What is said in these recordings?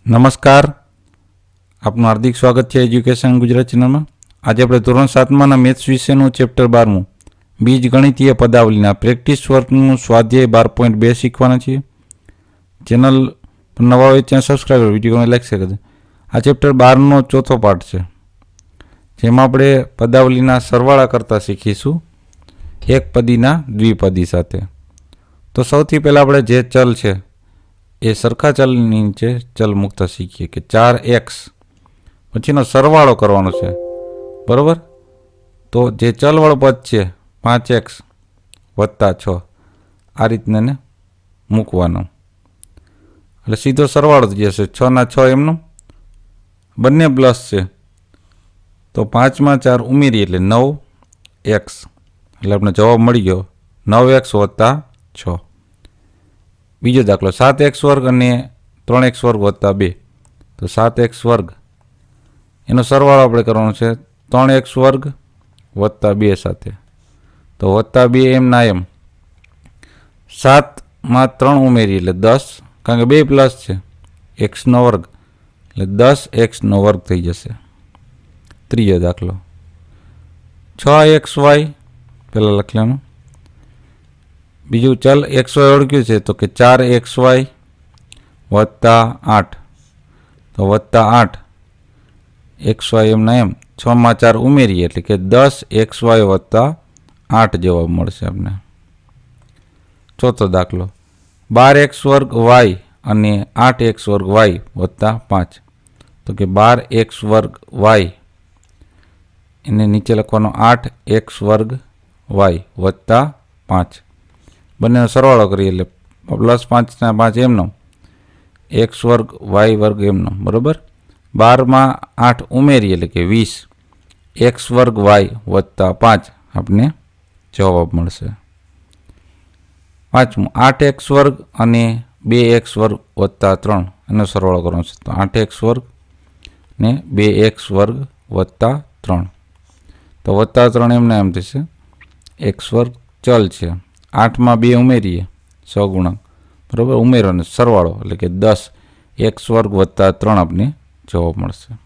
નમસ્કાર, આપનું હાર્દિક સ્વાગત છે એજ્યુકેશન ગુજરાત ચેનલમાં. આજે આપણે ધોરણ 7માના મેથ્સ વિષયનું ચેપ્ટર 12મું બીજગણિતીય પદાવલીના પ્રેક્ટિસ વર્કનું સ્વાધ્યાય 12.2 શીખવાના છીએ. ચેનલ પર નવા હોય ત્યાં સબસ્ક્રાઈબ કરો, વિડીયોને લાઈક શેર કરજો. આ ચેપ્ટર 12નો ચોથો પાઠ છે, જેમાં આપણે પદાવલીના સરવાળા કરતાં શીખીશું એક પદીના દ્વિપદી સાથે. તો સૌથી પહેલાં આપણે જે ચલ છે એ સરખા ચલની નીચે ચલ મૂકતા શીખીએ કે 4x પછીનો સરવાળો કરવાનો છે, બરાબર. તો જે ચલવાળો પદ છે 5x વત્તા 6 આ રીતને ને મૂકવાનો એટલે સીધો સરવાળો થઈ જશે. 6 ના 6 એમનો, બંને પ્લસ છે તો 5 માં 4 ઉમેરીએ એટલે 9x એટલે આપણે જવાબ મળી ગયો 9x વત્તા 6. બીજો દાખલો 7x વર્ગ અને 3x વર્ગ વત્તા 2, તો 7x વર્ગ એનો સરવાળો આપણે કરવાનો છે 3x વર્ગ વત્તા 2 સાથે, તો વત્તા 2 એમના એમ. 7 માં 3 ઉમેરી એટલે 10, કારણ કે 2 પ્લસ છે, x વર્ગ એટલે 10x વર્ગ થઈ જશે. ત્રીજો દાખલો 6xy પહેલાં લખવાનું. બીજું ચલ xy ઓળખ્યું છે તો કે 4xy વત્તા 8, તો વત્તા 8 xy એમના એમ. 6 માં 4 ઉમેરીએ એટલે કે 10xy વત્તા 8 જવાબ મળશે આપણે. ચોથો દાખલો 12x વર્ગ y અને 8x વર્ગ y વત્તા 5, તો કે 12x વર્ગ y એને નીચે લખવાનો 8x વર્ગ y વત્તા 5. બંનેનો સરવાળો કરીએ એટલે પ્લસ 5 ના 5 એમનો, x વર્ગ y વર્ગ એમનો, બરાબર. 12 માં 8 ઉમેરીએ એટલે કે 20 x વર્ગ y વત્તા 5 આપણે જવાબ મળશે. પાંચમું 8x વર્ગ અને 2x વર્ગ વત્તા 3 એનો સરવાળો કરવાનો છે, તો 8x વર્ગ ને 2x વર્ગ વત્તા 3, તો વત્તા 3 એમને એમ થશે. x વર્ગ ચલ છે, 8 માં 2 ઉમેરીએ સહગુણક, બરાબર, ઉમેરોને સરવાળો એટલે કે 10x વર્ગ વત્તા 3 આપણે જવાબ મળશે.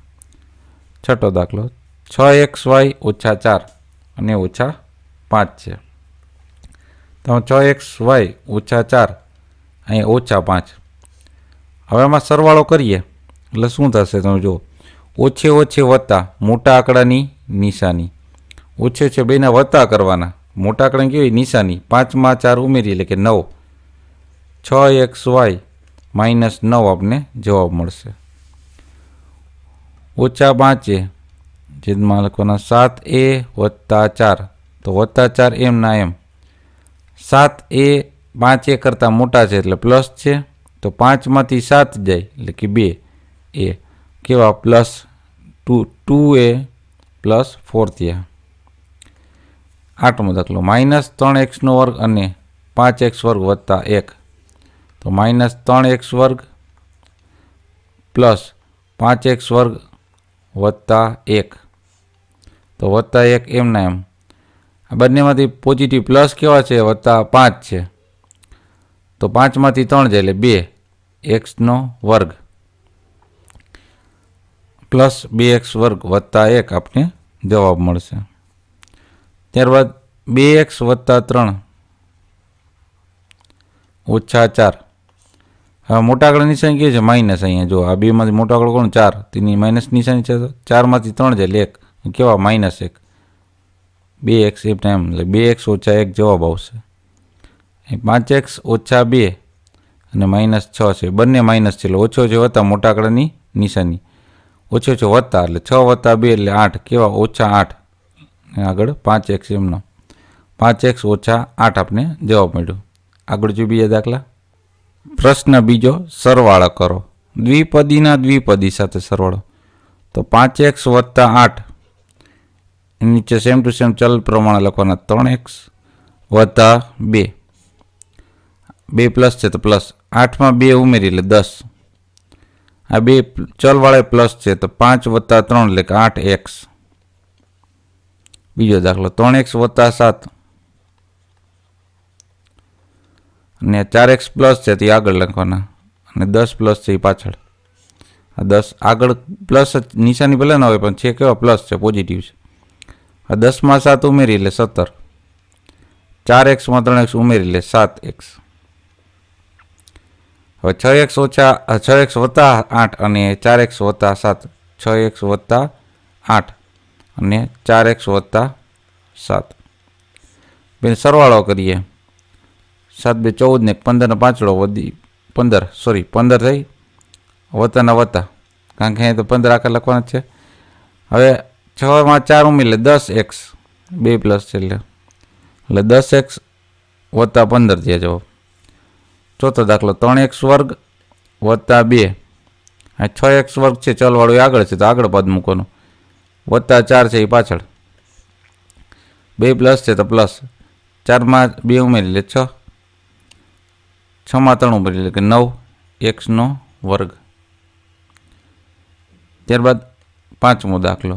છઠ્ઠો દાખલો 6xy ઓછા 4 અને ઓછા 5 છે, તો 6xy ઓછા 4 અહીંયા ઓછા 5. હવે આમાં સરવાળો કરીએ એટલે શું થશે તમે જુઓ, ઓછે ઓછે વત્તા મોટા આંકડાની નિશાની, ઓછે છે બેના વત્તા કરવાના, મોટા આંકડાની કેવી નિશાની, 5 માં 4 ઉમેરી એટલે કે 9, 6xy માઇનસ 9 આપણે જવાબ મળશે. ઓછા 5 છેદમાં લખવાના 7a વત્તા 4, તો વત્તા 4 એમના એમ. 7a 5a કરતાં મોટા છે એટલે પ્લસ છે, તો 5 માંથી 7 જાય એટલે કે 2 એ કેવા પ્લસ 2a પ્લસ 4 થયા. આઠમો દાખલો માઇનસ 3x વર્ગ અને 5x વર્ગ વત્તા 1, તો માઇનસ 3x વર્ગ પ્લસ 5x વર્ગ વત્તા 1, તો વત્તા 1 એમના એમ. આ બંનેમાંથી પોઝિટિવ પ્લસ કેવા છે, વત્તા 5 છે, તો 5 માંથી 3 જાય એટલે 2x વર્ગ પ્લસ 2x વર્ગ વત્તા 1 આપણે જવાબ મળશે. ત્યારબાદ 2x વત્તા 3 ઓછા 4. હવે મોટા આંકડા નિશાની કેવી છે, માઇનસ. અહીંયા જો આ બેમાંથી મોટો આંકડો કોણ 4, તેની માઇનસ નિશાની છે, 4 માંથી 3 જાય એટલે 1 કેવા માઇનસ 1, 2x એમ એટલે 2x ઓછા 1 જવાબ આવશે. 5x ઓછા 2 અને માઇનસ 6 છે, બંને માઇનસ છે એટલે ઓછો છે વત્તા મોટા આંકડાની નિશાની, ઓછો છે વત્તા એટલે 6 વત્તા 2 એટલે 8 કેવા ઓછા 8, આગળ 5x એમનો, 5x ઓછા 8 આપણે જવાબ મળ્યો. આગળ જો બીજા દાખલા. પ્રશ્ન બીજો સરવાળો કરો દ્વિપદીના દ્વિપદી સાથે સરવાળો, તો 5x વત્તા 8 નીચે સેમ ટુ સેમ ચલ પ્રમાણે લખવાના 3x વત્તા 2, 2 પ્લસ છે તો પ્લસ, 8 માં 2 ઉમેરી એટલે 10, આ 2 ચલવાળા પ્લસ છે તો 5 વત્તા 3 એટલે કે 8x. બીજો દાખલો 3x વત્તા 7 અને 4x પ્લસ છે તે આગળ લખવાના અને 10 પ્લસ છે એ પાછળ, આ 10 આગળ પ્લસ નિશાની ભલે ન હોય પણ છે કેવા પ્લસ છે, પોઝિટિવ છે. આ 10માં 7 ઉમેરી એટલે 17. 4x માં 3x ઉમેરી એટલે 7x. હવે 6x ઓછા 6x વત્તા 8 અને 4x વત્તા 7. 6x વત્તા 8 અને 4x વત્તા 7. બેન સરવાળો કરીએ. 7 2 14 ને 15 ને 5 વધી 15 સોરી 15 થઈ વત્તાના વત્તા, કારણ કે અહીં તો 15 આખા લખવાના છે. હવે 6માં 4 ઉમેરી એટલે 10x, 2 પ્લસ છે એટલે 10x વત્તા 15 થયા જવાબ. ચોથો દાખલો 3x વર્ગ વત્તા 2. આ 6x વર્ગ છે ચલવાળું એ આગળ છે તો આગળ પદ મૂકવાનું, વત્તા 4 છે એ પાછળ, 2 પ્લસ છે તો પ્લસ, 4માં 2 ઉમેરી એટલે 6, 6માં 3 ઉમેરી એટલે કે 9x વર્ગ. ત્યારબાદ પાંચમો દાખલો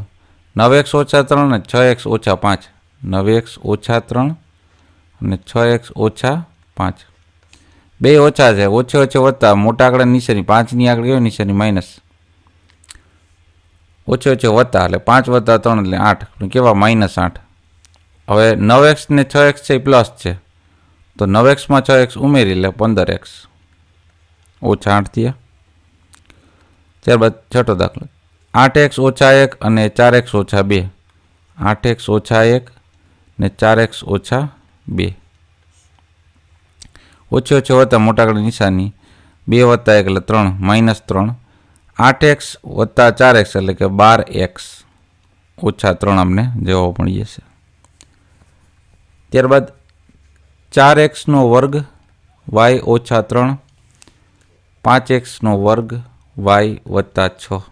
9x ઓછા 3 અને 6x ઓછા 5. 9x ઓછા 3 અને 6x ઓછા 5. બે ઓછા છે, ઓછે ઓછે વત્તા, મોટા આંકડા નિશાની 5ની આગળ કેવી નિશાની માઇનસ, ઓછે ઓછે વત્તા એટલે 5 વત્તા 3 એટલે 8, કેવા -8. હવે 9x ને 6x છે એ પ્લસ છે તો 9xમાં 6x ઉમેરી એટલે 15x ઓછા 8 થયા. ત્યારબાદ છઠ્ઠો દાખલો 8x ઓછા 1 અને 4x ઓછા 2. 8x ઓછા 1 ને 4x ઓછા 2. ઓછે ઓછે વત્તા, મોટા આંકડા નિશાની 2 વત્તા 1 એટલે 3 -3. 8x વત્તા 4x એટલે કે 12x ઓછા 3 અમને જવાબ મળી જશે. ત્યારબાદ 4x નો વર્ગ y ઓછા 3, 5x નો વર્ગ y વત્તા 6.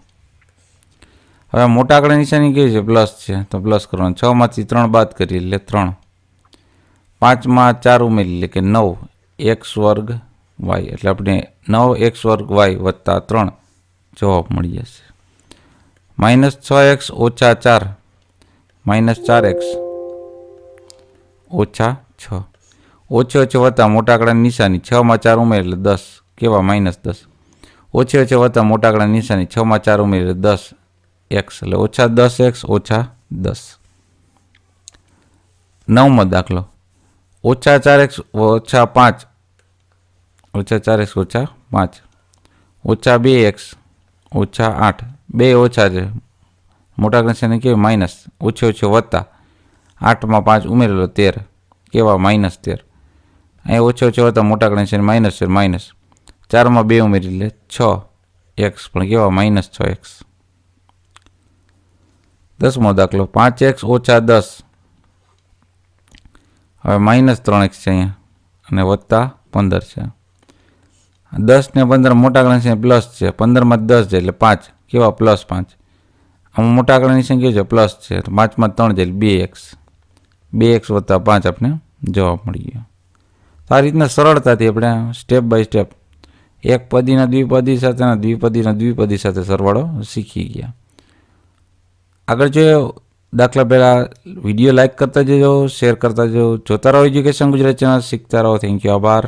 હવે મોટા આંકડા નિશાની કેવી છે પ્લસ છે તો પ્લસ કરવાનું, 6માંથી 3 બાદ કરીએ એટલે 3, 5માં 4 ઉમેરી એટલે કે 9 x વર્ગ y એટલે આપણે 9x વર્ગ y વત્તા 3 જવાબ મળી જશે. -6x ઓછા 4 -4x ઓછા 6. ઓછે ઓછે વત્તા, મોટા આંકડાની નિશાની 6માં 4 ઉમેરી એટલે 10, કેવા -10. ઓછે ઓછે વત્તા, મોટા આંકડાની નિશાની 6માં 4 ઉમેરી એટલે 10x એટલે ઓછા 10x ઓછા 10. નવમો દાખલો ઓછા 4x ઓછા 5, ઓછા 4x ઓછા 5, ઓછા 2x ઓછા 8. બે ઓછા છે, મોટા નિશાની કેવી માઇનસ, ઓછે ઓછે વત્તા, 8માં 5 ઉમેરેલો 13, કેવા -13. અહીં ઓછે ઓછે વત્તા, મોટા નિશાની માઇનસ છે માઇનસ, 4માં 2 ઉમેરી એટલે 6x પણ કેવા -6x. 10મો દાખલો 5x ઓછા 10. હવે -3x છે અહીંયા અને વત્તા 15 છે. 10 ને 15 મોટા આંકડાની સંખ્યા પ્લસ છે, 15માં 10 છે એટલે 5, કેવા +5. આમાં મોટા આંકડાની સંખ્યા કેવી છે પ્લસ છે, 5માં 3 છે એટલે 2x, 2x વત્તા 5 આપણે જવાબ મળી ગયો. આ રીતના સરળતાથી આપણે સ્ટેપ બાય સ્ટેપ એક પદીના દ્વિપદી સાથે અને દ્વિપદીના દ્વિપદી સાથે સરવાળો શીખી ગયા. આગળ જો દાખલા પહેલાં વિડીયો લાઇક કરતા જજો, શેર કરતા જજો, જોતા રહો એજ્યુકેશન ગુજરાત ચેનલ, શીખતા રહો. થેન્ક યુ, આભાર.